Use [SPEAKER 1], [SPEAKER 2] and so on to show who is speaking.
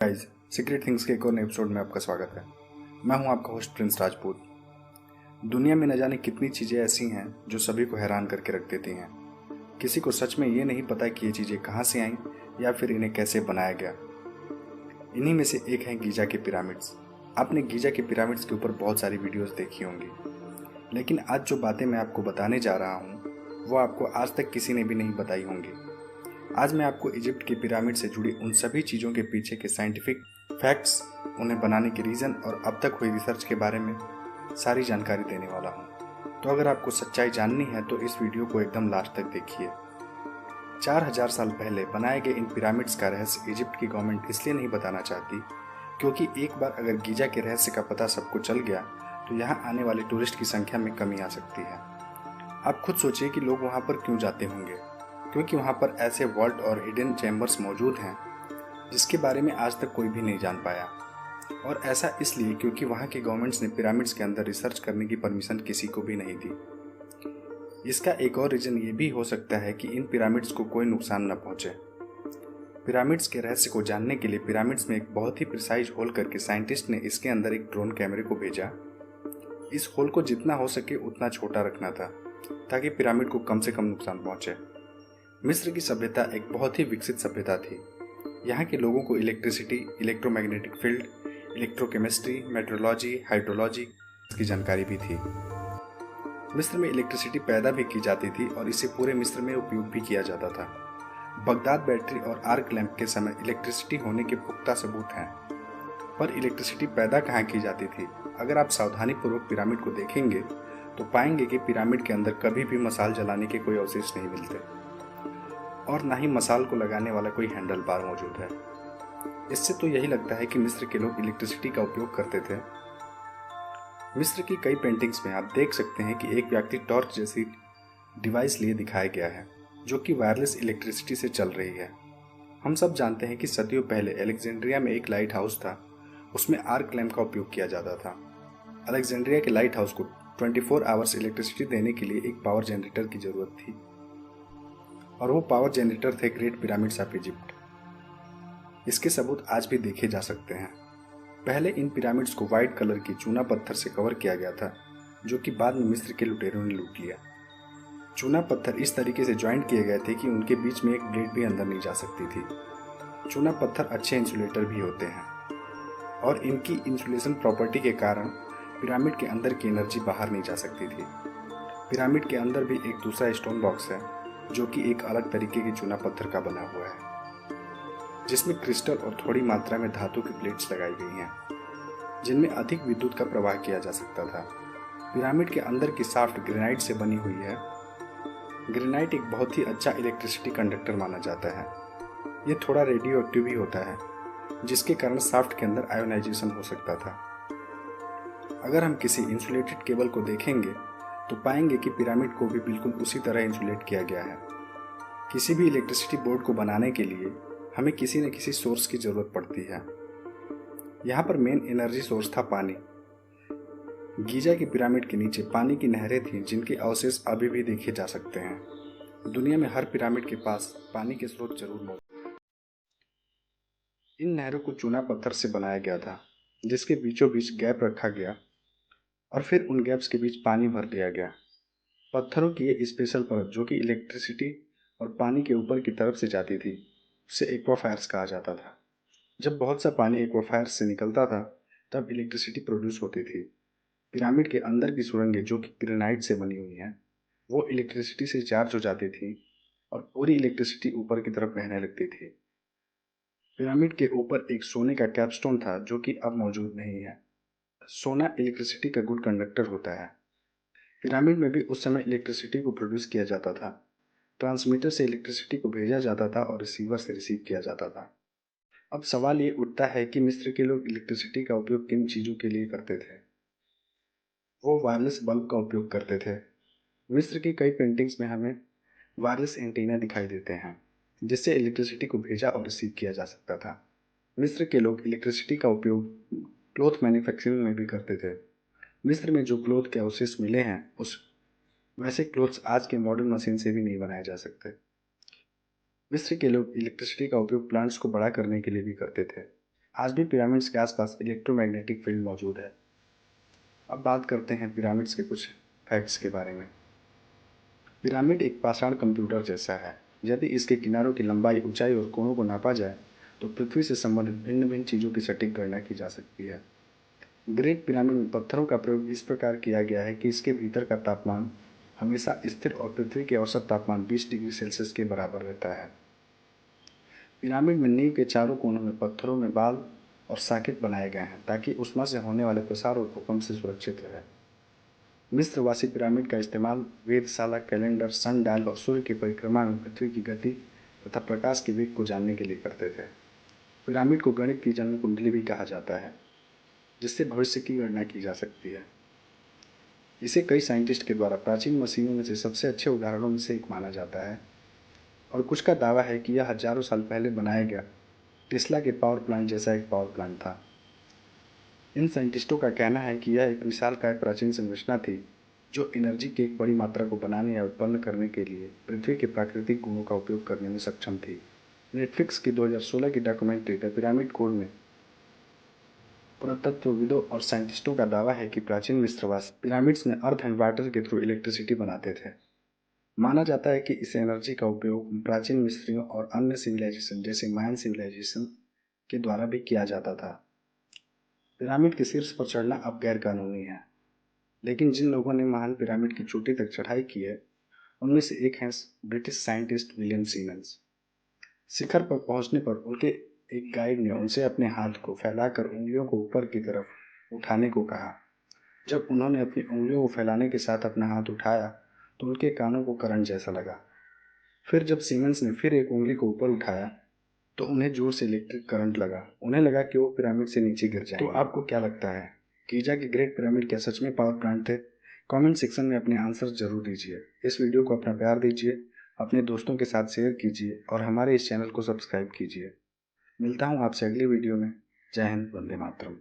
[SPEAKER 1] Guys, secret things के एक और नए एपिसोड में आपका स्वागत है। मैं हूं आपका होस्ट प्रिंस राजपूत। दुनिया में न जाने कितनी चीज़ें ऐसी हैं जो सभी को हैरान करके रख देती हैं। किसी को सच में ये नहीं पता कि ये चीज़ें कहाँ से आईं या फिर इन्हें कैसे बनाया गया। इन्हीं में से एक है गीजा के पिरामिड्स। आपने गीजा के पिरामिड्स के ऊपर बहुत सारी वीडियोस देखी होंगी, लेकिन आज जो बातें मैं आपको बताने जा रहा हूँ वो आपको आज तक किसी ने भी नहीं बताई होंगी। आज मैं आपको इजिप्ट के पिरामिड से जुड़ी उन सभी चीज़ों के पीछे के साइंटिफिक फैक्ट्स, उन्हें बनाने के रीज़न और अब तक हुई रिसर्च के बारे में सारी जानकारी देने वाला हूँ। तो अगर आपको सच्चाई जाननी है तो इस वीडियो को एकदम लास्ट तक देखिए। 4000 साल पहले बनाए गए इन पिरामिड्स का रहस्य इजिप्ट की गवर्नमेंट इसलिए नहीं बताना चाहती क्योंकि एक बार अगर गीजा के रहस्य का पता सबको चल गया तो यहाँ आने वाले टूरिस्ट की संख्या में कमी आ सकती है। आप खुद सोचिए कि लोग वहाँ पर क्यों जाते होंगे, क्योंकि वहाँ पर ऐसे वॉल्ट और हिडन चैम्बर्स मौजूद हैं जिसके बारे में आज तक कोई भी नहीं जान पाया। और ऐसा इसलिए क्योंकि वहाँ के गवर्नमेंट्स ने पिरामिड्स के अंदर रिसर्च करने की परमिशन किसी को भी नहीं दी। इसका एक और रीज़न ये भी हो सकता है कि इन पिरामिड्स को कोई नुकसान न पहुँचे। पिरामिड्स के रहस्य को जानने के लिए पिरामिड्स में एक बहुत ही प्रिसाइज होल करके साइंटिस्ट ने इसके अंदर एक ड्रोन कैमरे को भेजा। इस होल को जितना हो सके उतना छोटा रखना था ताकि पिरामिड को कम से कम नुकसान पहुँचे। मिस्र की सभ्यता एक बहुत ही विकसित सभ्यता थी। यहाँ के लोगों को electricity, electromagnetic field, electrochemistry, metrology, hydrology की जानकारी भी थी। मिस्र में इलेक्ट्रिसिटी पैदा भी की जाती थी और इसे पूरे मिस्र में उपयोग भी किया जाता था। बगदाद बैटरी और आर्क लैंप के समय इलेक्ट्रिसिटी होने के पुख्ता सबूत हैं। पर इलेक्ट्रिसिटी पैदा कहाँ की जाती थी? अगर आप सावधानीपूर्वक पिरामिड को देखेंगे तो पाएंगे कि पिरामिड के अंदर कभी भी मसाल जलाने के कोई अवशेष नहीं मिलते और ना ही मसाल को लगाने वाला कोई हैंडल बार मौजूद है। इससे तो यही लगता है कि मिस्र के लोग इलेक्ट्रिसिटी का उपयोग करते थे। मिस्र की कई पेंटिंग्स में आप देख सकते हैं कि एक व्यक्ति टॉर्च जैसी डिवाइस लिए दिखाया गया है जो कि वायरलेस इलेक्ट्रिसिटी से चल रही है। हम सब जानते हैं कि सदियों पहले अलेक्जेंड्रिया में एक लाइट हाउस था, उसमें आर्क लैंप का उपयोग किया जाता था। अलेक्जेंड्रिया के लाइट हाउस को 24 आवर्स इलेक्ट्रिसिटी देने के लिए एक पावर जनरेटर की जरूरत थी और वो पावर जनरेटर थे ग्रेट पिरामिड्स ऑफ इजिप्ट। इसके सबूत आज भी देखे जा सकते हैं। पहले इन पिरामिड्स को वाइट कलर की चूना पत्थर से कवर किया गया था जो कि बाद में मिस्र के लुटेरों ने लूट लिया। चूना पत्थर इस तरीके से ज्वाइंट किए गए थे कि उनके बीच में एक ब्लेड भी अंदर नहीं जा सकती थी। चूना पत्थर अच्छे इंसुलेटर भी होते हैं और इनकी इंसुलेशन प्रॉपर्टी के कारण पिरामिड के अंदर की एनर्जी बाहर नहीं जा सकती थी। पिरामिड के अंदर भी एक दूसरा स्टोन बॉक्स है जो कि एक अलग तरीके की चूना पत्थर का बना हुआ है जिसमें क्रिस्टल और थोड़ी मात्रा में धातु की प्लेट्स लगाई गई हैं जिनमें अधिक विद्युत का प्रवाह किया जा सकता था। पिरामिड के अंदर की शाफ्ट ग्रेनाइट से बनी हुई है। ग्रेनाइट एक बहुत ही अच्छा इलेक्ट्रिसिटी कंडक्टर माना जाता है। ये थोड़ा रेडियो एक्टिव भी होता है जिसके कारण शाफ्ट के अंदर आयोनाइजेशन हो सकता था। अगर हम किसी इंसुलेटेड केबल को देखेंगे तो पाएंगे कि पिरामिड को भी बिल्कुल उसी तरह इंसुलेट किया गया है। किसी भी इलेक्ट्रिसिटी बोर्ड को बनाने के लिए हमें किसी न किसी सोर्स की ज़रूरत पड़ती है। यहाँ पर मेन एनर्जी सोर्स था पानी। गीजा की पिरामिड के नीचे पानी की नहरें थीं जिनके अवशेष अभी भी देखे जा सकते हैं। दुनिया में हर पिरामिड के पास पानी के स्रोत जरूर मौजूद। इन नहरों को चूना पत्थर से बनाया गया था जिसके बीचों बीच गैप रखा गया और फिर उन गैप्स के बीच पानी भर दिया गया। पत्थरों की ये स्पेशल परत जो कि इलेक्ट्रिसिटी और पानी के ऊपर की तरफ से जाती थी उसे एक्वाफायर्स कहा जाता था। जब बहुत सा पानी एक्वाफायर्स से निकलता था तब इलेक्ट्रिसिटी प्रोड्यूस होती थी। पिरामिड के अंदर की सुरंगें जो कि ग्रेनाइट से बनी हुई हैं वो इलेक्ट्रिसिटी से चार्ज हो जाती थी और पूरी इलेक्ट्रिसिटी ऊपर की तरफ बहने लगती थी। पिरामिड के ऊपर एक सोने का कैपस्टोन था जो कि अब मौजूद नहीं है। सोना इलेक्ट्रिसिटी का गुड कंडक्टर होता है। पिरामिड में भी उस समय इलेक्ट्रिसिटी को प्रोड्यूस किया जाता था। ट्रांसमीटर से इलेक्ट्रिसिटी को भेजा जाता था और रिसीवर से रिसीव किया जाता था। अब सवाल ये उठता है कि मिस्र के लोग इलेक्ट्रिसिटी का उपयोग किन चीज़ों के लिए करते थे? वो वायरलेस बल्ब का उपयोग करते थे। मिस्र की कई पेंटिंग्स में हमें वायरलेस एंटीना दिखाई देते हैं जिससे इलेक्ट्रिसिटी को भेजा और रिसीव किया जा सकता था। मिस्र के लोग इलेक्ट्रिसिटी का उपयोग क्लॉथ मैन्युफैक्चरिंग में भी करते थे। मिस्र में जो क्लॉथ के अवशेष मिले हैं उस वैसे क्लोथ्स आज के मॉडर्न मशीन से भी नहीं बनाए जा सकते। मिस्र के लोग इलेक्ट्रिसिटी का उपयोग प्लांट्स को बड़ा करने के लिए भी करते थे। आज भी पिरामिड्स के आसपास इलेक्ट्रोमैग्नेटिक फील्ड मौजूद है। अब बात करते हैं पिरामिड्स के कुछ फैक्ट्स के बारे में। पिरामिड एक पाषाण कंप्यूटर जैसा है। यदि इसके किनारों की लंबाई, ऊंचाई और कोणों को नापा जाए तो पृथ्वी से संबंधित भिन्न भिन्न चीज़ों की सटीक गणना की जा सकती है। ग्रेट पिरामिड में पत्थरों का प्रयोग इस प्रकार किया गया है कि इसके भीतर का तापमान हमेशा स्थिर और पृथ्वी के औसत तापमान 20 डिग्री सेल्सियस के बराबर रहता है। पिरामिड में नींव के चारों कोनों में पत्थरों में बाल और सॉकेट बनाए गए हैं ताकि उष्मा से होने वाले प्रसार और भूकंप से सुरक्षित रहे। मिस्रवासी पिरामिड का इस्तेमाल वेधशाला, कैलेंडर, सन डायल और सूर्य की परिक्रमा में पृथ्वी की गति तथा प्रकाश के वेग को जानने के लिए करते थे। पिरामिड को गणित की जन्म कुंडली भी कहा जाता है, जिससे भविष्य की गणना की जा सकती है। इसे कई साइंटिस्ट के द्वारा प्राचीन मशीनों में से सबसे अच्छे उदाहरणों में से एक माना जाता है और कुछ का दावा है कि यह हजारों साल पहले बनाया गया टेस्ला के पावर प्लांट जैसा एक पावर प्लांट था। इन साइंटिस्टों का कहना है कि यह एक विशालकाय प्राचीन संरचना थी जो एनर्जी की एक बड़ी मात्रा को बनाने या उत्पन्न करने के लिए पृथ्वी के प्राकृतिक गुणों का उपयोग करने में सक्षम थी। नेटफ्लिक्स की 2016 की डॉक्यूमेंट्री द पिरामिड कोड में पुरातत्वविदों और साइंटिस्टों का दावा है कि प्राचीन मिस्रवासी पिरामिड्स में अर्थ एंड वाटर के थ्रू इलेक्ट्रिसिटी बनाते थे। माना जाता है कि इस एनर्जी का उपयोग प्राचीन मिस्रियों और अन्य सिविलाइजेशन जैसे मायन सिविलाइजेशन के द्वारा भी किया जाता था। पिरामिड के शीर्ष पर चढ़ना अब गैर कानूनी है, लेकिन जिन लोगों ने महान पिरामिड की चोटी तक चढ़ाई की है उनमें से एक हैं ब्रिटिश साइंटिस्ट विलियम सीमंस। शिखर पर पहुंचने पर उनके एक गाइड ने उनसे अपने हाथ को फैलाकर उंगलियों को ऊपर की तरफ उठाने को कहा। जब उन्होंने अपनी उंगलियों को फैलाने के साथ अपना हाथ उठाया तो उनके कानों को करंट जैसा लगा। फिर जब सीमेंस ने फिर एक उंगली को ऊपर उठाया तो उन्हें जोर से इलेक्ट्रिक करंट लगा। उन्हें लगा कि वो पिरामिड से नीचे गिर जाएंगे। तो आपको क्या लगता है, गीजा के ग्रेट पिरामिड क्या सच में पावर प्लांट थे? कमेंट सेक्शन में अपने आंसर जरूर दीजिए। इस वीडियो को अपना प्यार दीजिए, अपने दोस्तों के साथ शेयर कीजिए और हमारे इस चैनल को सब्सक्राइब कीजिए। मिलता हूँ आपसे अगली वीडियो में। जय हिंद, वंदे मातरम।